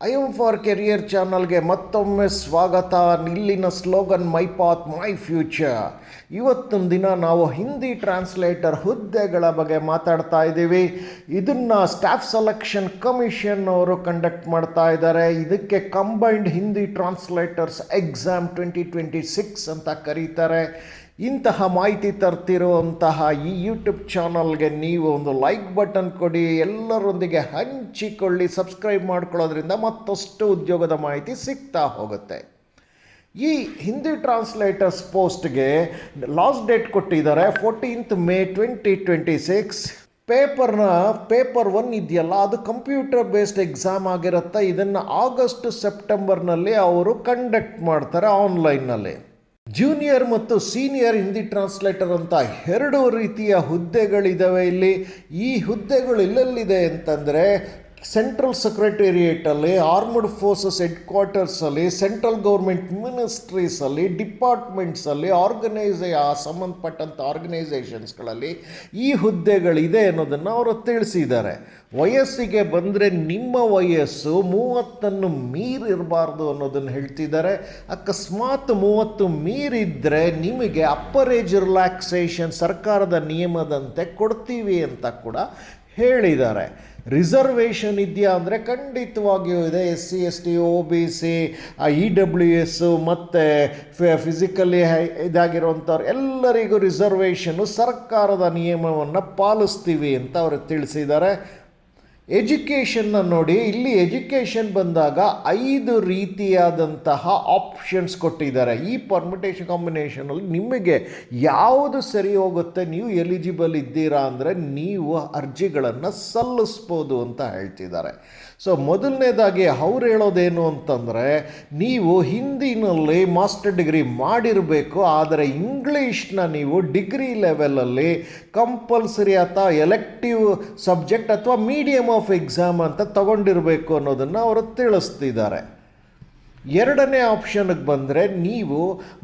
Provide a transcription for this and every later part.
I M for career ಚಾನಲ್ಗೆ ಮತ್ತೊಮ್ಮೆ ಸ್ವಾಗತ. ಇಲ್ಲಿನ slogan my path my future. ಇವತ್ತಿನ ದಿನ ನಾವು ಹಿಂದಿ ಟ್ರಾನ್ಸ್ಲೇಟರ್ ಹುದ್ದೆಗಳ ಬಗ್ಗೆ ಮಾತಾಡ್ತಾ ಇದ್ದೀವಿ. ಇದನ್ನು ಸ್ಟಾಫ್ ಸೆಲೆಕ್ಷನ್ ಕಮಿಷನ್ ಅವರು ಕಂಡಕ್ಟ್ ಮಾಡ್ತಾ ಇದ್ದಾರೆ. ಇದಕ್ಕೆ ಕಂಬೈನ್ಡ್ ಹಿಂದಿ ಟ್ರಾನ್ಸ್ಲೇಟರ್ಸ್ ಎಕ್ಸಾಮ್ 2026 ಅಂತ ಕರೀತಾರೆ. ಇಂತಹ ಮಾಹಿತಿ ತರ್ತಿರುವಂತಹ ಈ ಯೂಟ್ಯೂಬ್ ಚಾನಲ್ಗೆ ನೀವು ಒಂದು ಲೈಕ್ ಬಟನ್ ಕೊಡಿ, ಎಲ್ಲರೊಂದಿಗೆ ಹಂಚಿಕೊಳ್ಳಿ, ಸಬ್ಸ್ಕ್ರೈಬ್ ಮಾಡ್ಕೊಳ್ಳೋದ್ರಿಂದ ಮತ್ತಷ್ಟು ಉದ್ಯೋಗದ ಮಾಹಿತಿ ಸಿಗ್ತಾ ಹೋಗುತ್ತೆ. ಈ ಹಿಂದಿ ಟ್ರಾನ್ಸ್ಲೇಟರ್ಸ್ ಪೋಸ್ಟ್ಗೆ ಲಾಸ್ಟ್ ಡೇಟ್ ಕೊಟ್ಟಿದ್ದಾರೆ 14th May 2026. ಪೇಪರ್ 1 ಇದೆಯಲ್ಲ, ಅದು ಕಂಪ್ಯೂಟರ್ ಬೇಸ್ಡ್ ಎಕ್ಸಾಮ್ ಆಗಿರುತ್ತೆ. ಇದನ್ನು ಆಗಸ್ಟ್ ಸೆಪ್ಟೆಂಬರ್ನಲ್ಲಿ ಅವರು ಕಂಡಕ್ಟ್ ಮಾಡ್ತಾರೆ ಆನ್ಲೈನ್ನಲ್ಲಿ. ಜೂನಿಯರ್ ಮತ್ತು ಸೀನಿಯರ್ ಹಿಂದಿ ಟ್ರಾನ್ಸ್ಲೇಟರ್ ಅಂತ ಎರಡು ರೀತಿಯ ಹುದ್ದೆಗಳಿದ್ದಾವೆ ಇಲ್ಲಿ. ಈ ಹುದ್ದೆಗಳು ಎಲ್ಲೆಲ್ಲಿದೆ ಅಂತಂದರೆ ಸೆಂಟ್ರಲ್ ಸೆಕ್ರೆಟೇರಿಯೇಟಲ್ಲಿ, ಆರ್ಮ್ಡ್ ಫೋರ್ಸಸ್ ಹೆಡ್ ಕ್ವಾರ್ಟರ್ಸಲ್ಲಿ, ಸೆಂಟ್ರಲ್ ಗೌರ್ಮೆಂಟ್ ಮಿನಿಸ್ಟ್ರೀಸಲ್ಲಿ, ಡಿಪಾರ್ಟ್ಮೆಂಟ್ಸಲ್ಲಿ, ಸಂಬಂಧಪಟ್ಟಂಥ ಆರ್ಗನೈಸೇಷನ್ಸ್ಗಳಲ್ಲಿ ಈ ಹುದ್ದೆಗಳಿದೆ ಅನ್ನೋದನ್ನು ಅವರು ತಿಳಿಸಿದ್ದಾರೆ. ವಯಸ್ಸಿಗೆ ಬಂದರೆ ನಿಮ್ಮ ವಯಸ್ಸು 30 ಮೀರಿರಬಾರ್ದು ಅನ್ನೋದನ್ನು ಹೇಳ್ತಿದ್ದಾರೆ. ಅಕಸ್ಮಾತ್ 30 ಮೀರಿದ್ದರೆ ನಿಮಗೆ ಅಪ್ಪರ್ ಏಜ್ ರಿಲ್ಯಾಕ್ಸೇಷನ್ ಸರ್ಕಾರದ ನಿಯಮದಂತೆ ಕೊಡ್ತೀವಿ ಅಂತ ಕೂಡ ಹೇಳಿದ್ದಾರೆ. ರಿಸರ್ವೇಷನ್ ಇದೆಯಾ ಅಂದರೆ ಖಂಡಿತವಾಗಿಯೂ ಇದೆ. SC ST OBC EWS ಮತ್ತು ಫಿಸಿಕಲಿ ಇದಾಗಿರುವಂಥವ್ರು ಎಲ್ಲರಿಗೂ ರಿಸರ್ವೇಷನ್ನು ಸರ್ಕಾರದ ನಿಯಮವನ್ನು ಪಾಲಿಸ್ತೀವಿ ಅಂತ ಅವರು ತಿಳಿಸಿದ್ದಾರೆ. ಎಜುಕೇಷನ್ನ ನೋಡಿ, ಇಲ್ಲಿ ಎಜುಕೇಷನ್ ಬಂದಾಗ 5 ರೀತಿಯಾದಂತಹ ಆಪ್ಷನ್ಸ್ ಕೊಟ್ಟಿದ್ದಾರೆ. ಈ ಪರ್ಮಿಟೇಷನ್ ಕಾಂಬಿನೇಷನಲ್ಲಿ ನಿಮಗೆ ಯಾವುದು ಸರಿ ಹೋಗುತ್ತೆ, ನೀವು ಎಲಿಜಿಬಲ್ ಇದ್ದೀರಾ ಅಂದರೆ ನೀವು ಅರ್ಜಿಗಳನ್ನು ಸಲ್ಲಿಸ್ಬೋದು ಅಂತ ಹೇಳ್ತಿದ್ದಾರೆ. ಸೊ ಮೊದಲನೇದಾಗಿ ಅವ್ರು ಹೇಳೋದೇನು ಅಂತಂದರೆ, ನೀವು ಹಿಂದಿನಲ್ಲಿ ಮಾಸ್ಟರ್ ಡಿಗ್ರಿ ಮಾಡಿರಬೇಕು, ಆದರೆ ಇಂಗ್ಲೀಷ್ನ ನೀವು ಡಿಗ್ರಿ ಲೆವೆಲಲ್ಲಿ ಕಂಪಲ್ಸರಿ ಅಥವಾ ಎಲೆಕ್ಟಿವ್ ಸಬ್ಜೆಕ್ಟ್ ಅಥವಾ ಮೀಡಿಯಮ್ ಆಫ್ ಎಕ್ಸಾಮ್ ಅಂತ ತಗೊಂಡಿರಬೇಕು ಅನ್ನೋದನ್ನು ಅವರು ತಿಳಿಸ್ತಿದ್ದಾರೆ. ಎರಡನೇ ಆಪ್ಷನ್ಗೆ ಬಂದರೆ, ನೀವು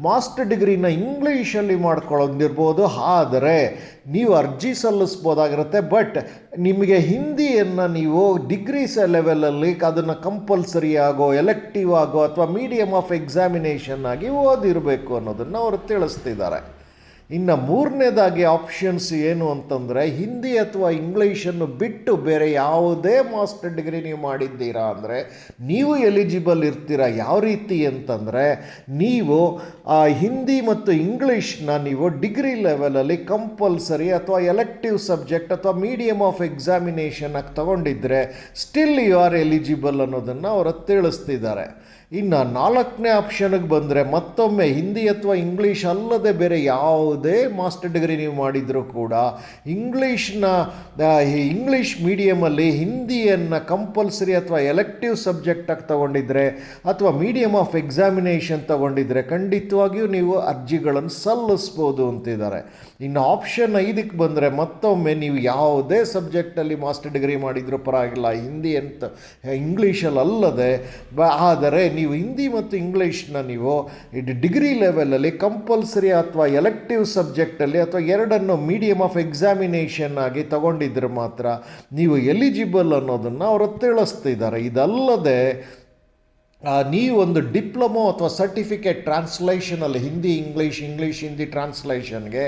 ಮಾಸ್ಟರ್ ಡಿಗ್ರಿನ ಇಂಗ್ಲೀಷಲ್ಲಿ ಮಾಡ್ಕೊಳ್ಳೋದಿರ್ಬೋದು, ಆದರೆ ನೀವು ಅರ್ಜಿ ಸಲ್ಲಿಸ್ಬೋದಾಗಿರುತ್ತೆ. ಬಟ್ ನಿಮಗೆ ಹಿಂದಿಯನ್ನು ನೀವು ಡಿಗ್ರೀಸ್ ಲೆವೆಲಲ್ಲಿ ಅದನ್ನು ಕಂಪಲ್ಸರಿ ಆಗೋ, ಎಲೆಕ್ಟಿವ್ ಆಗೋ ಅಥವಾ ಮೀಡಿಯಮ್ ಆಫ್ ಎಕ್ಸಾಮಿನೇಷನ್ ಆಗಿ ಓದಿರಬೇಕು ಅನ್ನೋದನ್ನು ಅವರು ತಿಳಿಸ್ತಿದ್ದಾರೆ. ಇನ್ನು ಮೂರನೇದಾಗಿ ಆಪ್ಷನ್ಸ್ ಏನು ಅಂತಂದರೆ, ಹಿಂದಿ ಅಥವಾ ಇಂಗ್ಲೀಷನ್ನು ಬಿಟ್ಟು ಬೇರೆ ಯಾವುದೇ ಮಾಸ್ಟರ್ ಡಿಗ್ರಿ ನೀವು ಮಾಡಿದ್ದೀರಾ ಅಂದರೆ ನೀವು ಎಲಿಜಿಬಲ್ ಇರ್ತೀರ. ಯಾವ ರೀತಿ ಅಂತಂದರೆ, ನೀವು ಹಿಂದಿ ಮತ್ತು ಇಂಗ್ಲೀಷ್ನ ನೀವು ಡಿಗ್ರಿ ಲೆವೆಲಲ್ಲಿ ಕಂಪಲ್ಸರಿ ಅಥವಾ ಎಲೆಕ್ಟಿವ್ ಸಬ್ಜೆಕ್ಟ್ ಅಥವಾ ಮೀಡಿಯಮ್ ಆಫ್ ಎಕ್ಸಾಮಿನೇಷನ್ ಆಗಿ ತಗೊಂಡಿದ್ದರೆ ಸ್ಟಿಲ್ ಯು ಆರ್ ಎಲಿಜಿಬಲ್ ಅನ್ನೋದನ್ನು ಅವರು ತಿಳಿಸ್ತಿದ್ದಾರೆ. ಇನ್ನು ನಾಲ್ಕನೇ ಆಪ್ಷನ್ಗೆ ಬಂದರೆ, ಮತ್ತೊಮ್ಮೆ ಹಿಂದಿ ಅಥವಾ ಇಂಗ್ಲೀಷ್ ಅಲ್ಲದೆ ಬೇರೆ ಯಾವುದೇ ಮಾಸ್ಟರ್ ಡಿಗ್ರಿ ನೀವು ಮಾಡಿದರೂ ಕೂಡ ಇಂಗ್ಲೀಷ್ ಮೀಡಿಯಮಲ್ಲಿ ಹಿಂದಿಯನ್ನು ಕಂಪಲ್ಸರಿ ಅಥವಾ ಎಲೆಕ್ಟಿವ್ ಸಬ್ಜೆಕ್ಟಾಗಿ ತಗೊಂಡಿದ್ರೆ ಅಥವಾ ಮೀಡಿಯಮ್ ಆಫ್ ಎಕ್ಸಾಮಿನೇಷನ್ ತಗೊಂಡಿದ್ರೆ ಖಂಡಿತವಾಗಿಯೂ ನೀವು ಅರ್ಜಿಗಳನ್ನು ಸಲ್ಲಿಸ್ಬೋದು ಅಂತಿದ್ದಾರೆ. ಇನ್ನು ಆಪ್ಷನ್ 5ಕ್ಕೆ ಬಂದರೆ, ಮತ್ತೊಮ್ಮೆ ನೀವು ಯಾವುದೇ ಸಬ್ಜೆಕ್ಟಲ್ಲಿ ಮಾಸ್ಟರ್ ಡಿಗ್ರಿ ಮಾಡಿದರೂ ಪರವಾಗಿಲ್ಲ, ಹಿಂದಿ ಅಂತ ಇಂಗ್ಲೀಷಲ್ಲಿ ಅಲ್ಲದೆ, ಆದರೆ ನೀವು ಹಿಂದಿ ಮತ್ತು ಇಂಗ್ಲೀಷ್ನ ನೀವು ಡಿಗ್ರಿ ಲೆವೆಲಲ್ಲಿ ಕಂಪಲ್ಸರಿ ಅಥವಾ ಎಲೆಕ್ಟಿವ್ ಸಬ್ಜೆಕ್ಟಲ್ಲಿ ಅಥವಾ ಎರಡನ್ನು ಮೀಡಿಯಮ್ ಆಫ್ ಎಕ್ಸಾಮಿನೇಷನ್ ಆಗಿ ತಗೊಂಡಿದ್ರೆ ಮಾತ್ರ ನೀವು ಎಲಿಜಿಬಲ್ ಅನ್ನೋದನ್ನು ಅವರು ತಿಳಿಸ್ತಿದ್ದಾರೆ. ಇದಲ್ಲದೆ ನೀವೊಂದು ಡಿಪ್ಲೊಮೊ ಅಥವಾ ಸರ್ಟಿಫಿಕೇಟ್ ಟ್ರಾನ್ಸ್ಲೇಷನಲ್ಲಿ ಹಿಂದಿ ಇಂಗ್ಲೀಷ್ ಹಿಂದಿ ಟ್ರಾನ್ಸ್ಲೇಷನ್ಗೆ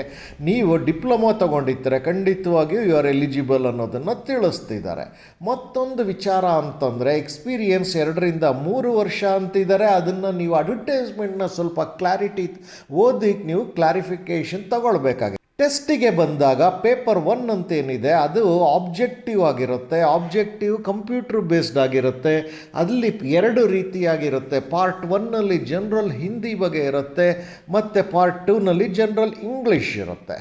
ನೀವು ಡಿಪ್ಲೊಮೊ ತಗೊಂಡಿದ್ದರೆ ಖಂಡಿತವಾಗಿಯೂ ಯು ಆರ್ ಎಲಿಜಿಬಲ್ ಅನ್ನೋದನ್ನು ತಿಳಿಸ್ತಿದ್ದಾರೆ. ಮತ್ತೊಂದು ವಿಚಾರ ಅಂತಂದರೆ, ಎಕ್ಸ್ಪೀರಿಯನ್ಸ್ 2 ರಿಂದ 3 ವರ್ಷ ಅಂತಿದ್ದಾರೆ. ಅದನ್ನು ನೀವು ಅಡ್ವರ್ಟೈಸ್ಮೆಂಟ್ನ ಸ್ವಲ್ಪ ಕ್ಲಾರಿಟಿ ಓದಿ ನೀವು ಕ್ಲಾರಿಫಿಕೇಷನ್ ತಗೊಳ್ಬೇಕಾಗಿದೆ. ಟೆಸ್ಟಿಗೆ ಬಂದಾಗ ಪೇಪರ್ 1 ಅಂತೇನಿದೆ ಅದು ಆಬ್ಜೆಕ್ಟಿವ್ ಆಗಿರುತ್ತೆ. ಆಬ್ಜೆಕ್ಟಿವ್ ಕಂಪ್ಯೂಟರ್ ಬೇಸ್ಡ್ ಆಗಿರುತ್ತೆ. ಅಲ್ಲಿ 2 ರೀತಿಯಾಗಿರುತ್ತೆ. ಪಾರ್ಟ್ 1ನಲ್ಲಿ ಜನರಲ್ ಹಿಂದಿ ಬಗ್ಗೆ ಇರುತ್ತೆ ಮತ್ತು ಪಾರ್ಟ್ 2ನಲ್ಲಿ ಜನರಲ್ ಇಂಗ್ಲೀಷ್ ಇರುತ್ತೆ.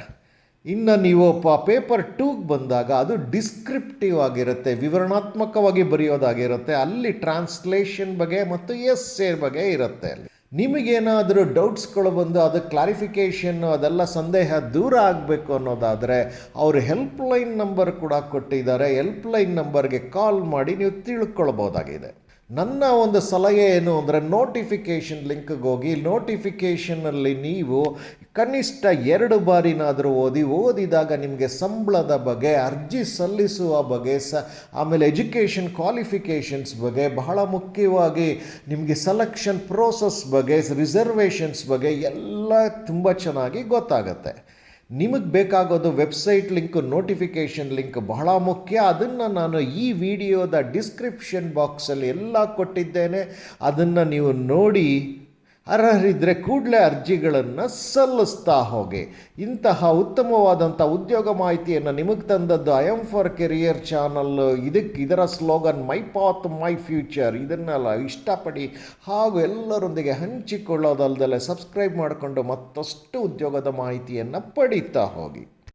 ಇನ್ನು ನೀವು ಪೇಪರ್ 2ಗೆ ಬಂದಾಗ ಅದು ಡಿಸ್ಕ್ರಿಪ್ಟಿವ್ ಆಗಿರುತ್ತೆ, ವಿವರಣಾತ್ಮಕವಾಗಿ ಬರೆಯೋದಾಗಿರುತ್ತೆ. ಅಲ್ಲಿ ಟ್ರಾನ್ಸ್ಲೇಷನ್ ಬಗ್ಗೆ ಮತ್ತು ಎಸ್ಸೆ ಬಗ್ಗೆ ಇರುತ್ತೆ. ನಿಮಗೇನಾದರೂ ಡೌಟ್ಸ್ಗಳು ಬಂದು ಅದು ಕ್ಲಾರಿಫಿಕೇಷನ್ ಅದೆಲ್ಲ ಸಂದೇಹ ದೂರ ಆಗಬೇಕು ಅನ್ನೋದಾದರೆ ಅವರು ಹೆಲ್ಪ್ಲೈನ್ ನಂಬರ್ ಕೂಡ ಕೊಟ್ಟಿದ್ದಾರೆ. ಹೆಲ್ಪ್ಲೈನ್ ನಂಬರ್ಗೆ ಕಾಲ್ ಮಾಡಿ ನೀವು ತಿಳ್ಕೊಳ್ಬೋದಾಗಿದೆ. ನನ್ನ ಒಂದು ಸಲಹೆ ಏನು ಅಂದರೆ ನೋಟಿಫಿಕೇಷನ್ ಲಿಂಕ್ಗೆ ಹೋಗಿ, ನೋಟಿಫಿಕೇಷನಲ್ಲಿ ನೀವು ಕನಿಷ್ಠ 2 ಬಾರಿನಾದರೂ ಓದಿದಾಗ ನಿಮಗೆ ಸಂಬಳದ ಬಗ್ಗೆ, ಅರ್ಜಿ ಸಲ್ಲಿಸುವ ಬಗ್ಗೆ, ಆಮೇಲೆ ಎಜುಕೇಷನ್ ಕ್ವಾಲಿಫಿಕೇಷನ್ಸ್ ಬಗ್ಗೆ, ಬಹಳ ಮುಖ್ಯವಾಗಿ ನಿಮಗೆ ಸೆಲೆಕ್ಷನ್ ಪ್ರೋಸೆಸ್ ಬಗ್ಗೆ, ರಿಸರ್ವೇಷನ್ಸ್ ಬಗ್ಗೆ ಎಲ್ಲ ತುಂಬ ಚೆನ್ನಾಗಿ ಗೊತ್ತಾಗುತ್ತೆ. ನಿಮಗೆ ಬೇಕಾಗೋದು ವೆಬ್ಸೈಟ್ ಲಿಂಕ್, ನೋಟಿಫಿಕೇಷನ್ ಲಿಂಕ್ ಬಹಳ ಮುಖ್ಯ. ಅದನ್ನು ನಾನು ಈ ವಿಡಿಯೋದ ಡಿಸ್ಕ್ರಿಪ್ಷನ್ ಬಾಕ್ಸಲ್ಲಿ ಎಲ್ಲ ಕೊಟ್ಟಿದ್ದೇನೆ. ಅದನ್ನು ನೀವು ನೋಡಿ ಅರ್ಹರಿದ್ದರೆ ಕೂಡಲೇ ಅರ್ಜಿಗಳನ್ನು ಸಲ್ಲಿಸ್ತಾ ಹೋಗಿ. ಇಂತಹ ಉತ್ತಮವಾದಂಥ ಉದ್ಯೋಗ ಮಾಹಿತಿಯನ್ನು ನಿಮಗೆ ತಂದದ್ದು I am for career channel. ಇದರ slogan my path my future. ಇದನ್ನೆಲ್ಲ ಇಷ್ಟಪಡಿ ಹಾಗೂ ಎಲ್ಲರೊಂದಿಗೆ ಹಂಚಿಕೊಳ್ಳೋದಲ್ಲದೆ ಸಬ್ಸ್ಕ್ರೈಬ್ ಮಾಡಿಕೊಂಡು ಮತ್ತಷ್ಟು ಉದ್ಯೋಗದ ಮಾಹಿತಿಯನ್ನು ಪಡೀತಾ ಹೋಗಿ.